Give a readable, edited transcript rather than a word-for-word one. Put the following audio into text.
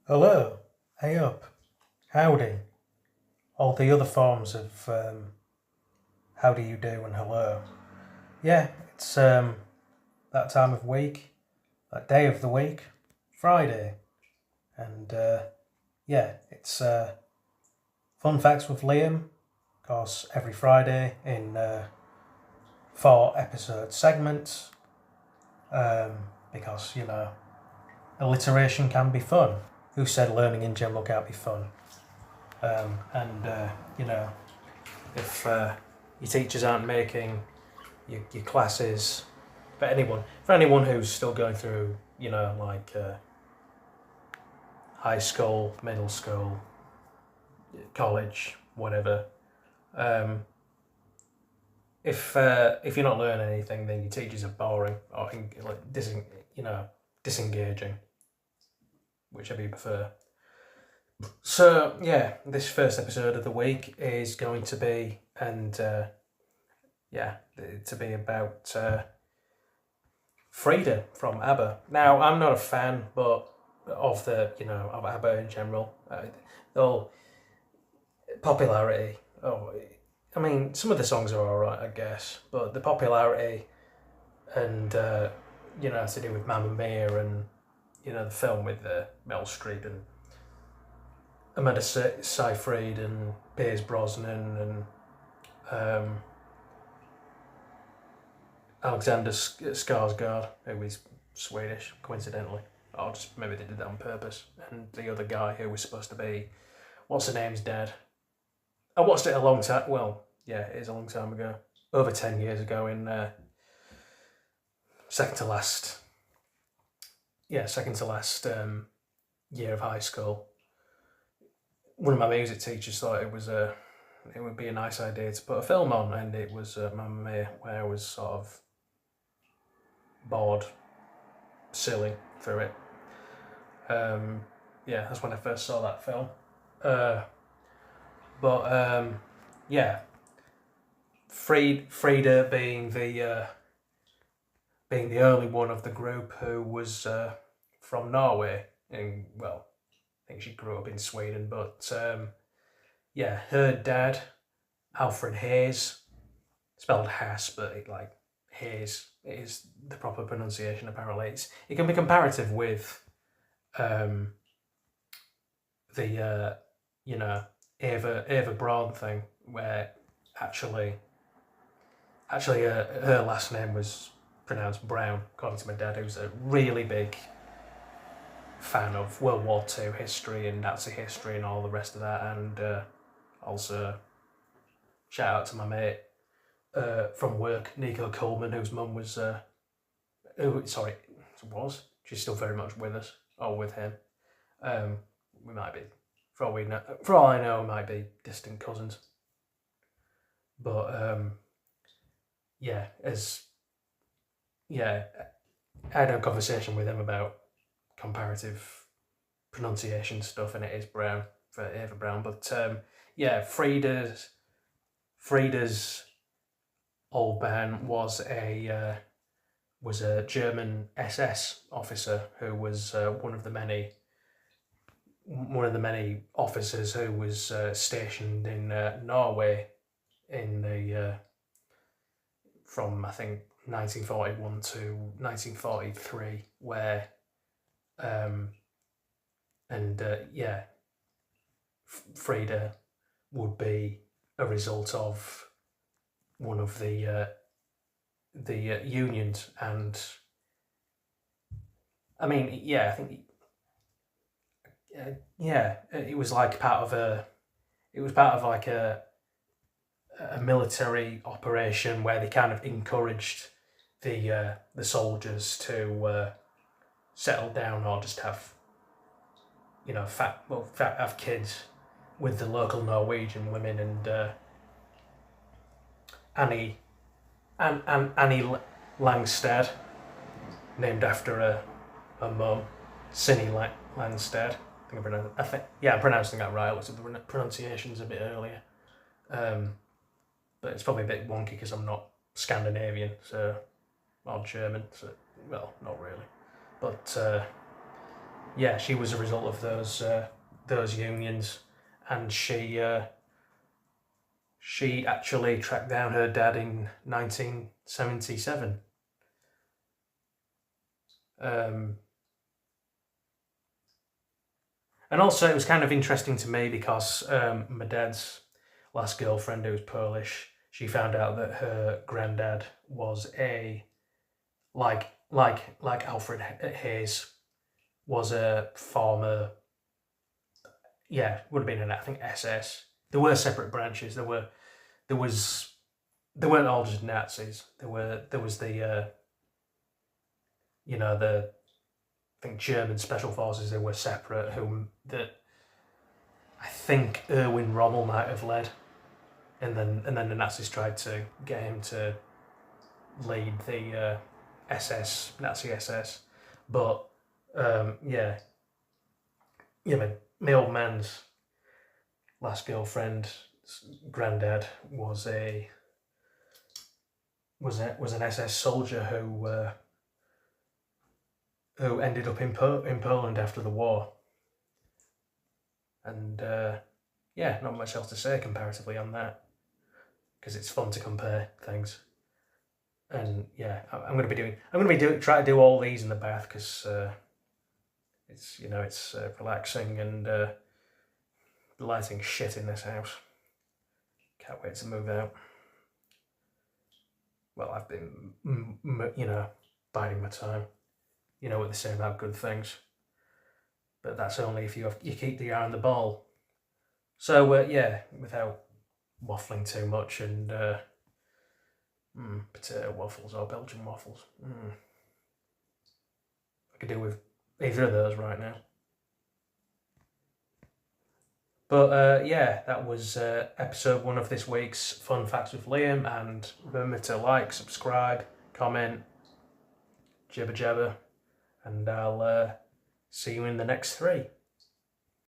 Hello, hey up, howdy, all the other forms of how do you do and hello. Yeah, it's that time of week, that day of the week, Friday, and yeah, it's fun facts with Liam. Of course, every Friday in 4 episode segments, because alliteration can be fun. Who said learning in general can't be fun? And you know, if your teachers aren't making your classes, for anyone who's still going through, high school, middle school, college, whatever. Um, if you're not learning anything, then your teachers are boring or like disengaging, whichever you prefer. So yeah, this first episode of the week is going to be to be about Frida from ABBA. Now, I'm not a fan, but of ABBA in general. Though popularity. Oh, I mean, some of the songs are all right, I guess, but the popularity and to do with Mamma Mia and the film with Meryl Streep and Amanda Seyfried and Piers Brosnan and Alexander Skarsgård, who is Swedish, coincidentally. Or just maybe they did that on purpose. And the other guy who was supposed to be, what's her name's dead. I watched it a long time, well, yeah, it is a long time ago. Over 10 years ago in second to last year of high school. One of my music teachers thought it would be a nice idea to put a film on, and it was Mamma Mia, where I was sort of bored, silly through it. Yeah, that's when I first saw that film. Yeah, Frida being the only one of the group who was from Norway, and well, I think she grew up in Sweden, but yeah, her dad, Alfred Hayes, spelled Hass, but Hayes is the proper pronunciation. Apparently, it can be comparative with the Ava Braun thing, where actually her last name was pronounced Brown, according to my dad, who's a really big fan of World War II history and Nazi history and all the rest of that, and also shout out to my mate from work, Nico Coleman, whose mum was she's still very much with us, or with him. We might be, for all I know, we might be distant cousins. But I had a conversation with him about comparative pronunciation stuff, and it is Brown for Ava Brown. But Frida's old man was a German SS officer who was one of the many officers who was stationed in Norway in the from I think 1941 to 1943, where Frida would be a result of one of the unions, and I mean, yeah, I think it was like part of like a military operation where they kind of encouraged the soldiers to settle down or just have have kids with the local Norwegian women, and Annie Langstad, named after her mum, Cindy Langstad. I'm pronouncing that right. I looked at the pronunciations a bit earlier, but it's probably a bit wonky because I'm not Scandinavian, or German. So, well, not really, but yeah, she was a result of those unions, and she actually tracked down her dad in 1977. And also, it was kind of interesting to me because my dad's last girlfriend, who was Polish, she found out that her granddad was like Alfred Hayes, was a former, yeah, would have been an, I think, SS. There were separate branches. There was they weren't all just Nazis. There was the the, I think, German special forces. They were separate. Whom that I think Erwin Rommel might have led, and then the Nazis tried to get him to lead the SS, Nazi SS. But yeah, my old man's last girlfriend's granddad was an SS soldier who ended up in Poland after the war, and yeah, not much else to say comparatively on that, because it's fun to compare things. And yeah, I'm going to be try to do all these in the bath, because it's relaxing, and the lighting's shit in this house. Can't wait to move out. Well, I've been biding my time. You know what they say about good things, but that's only if you keep the eye on the ball. So yeah, without waffling too much, and potato waffles or Belgian waffles. I could do with either of those right now. But yeah, that was episode 1 of this week's Fun Facts with Liam, and remember to like, subscribe, comment, jibber jabber, and I'll see you in the next 3.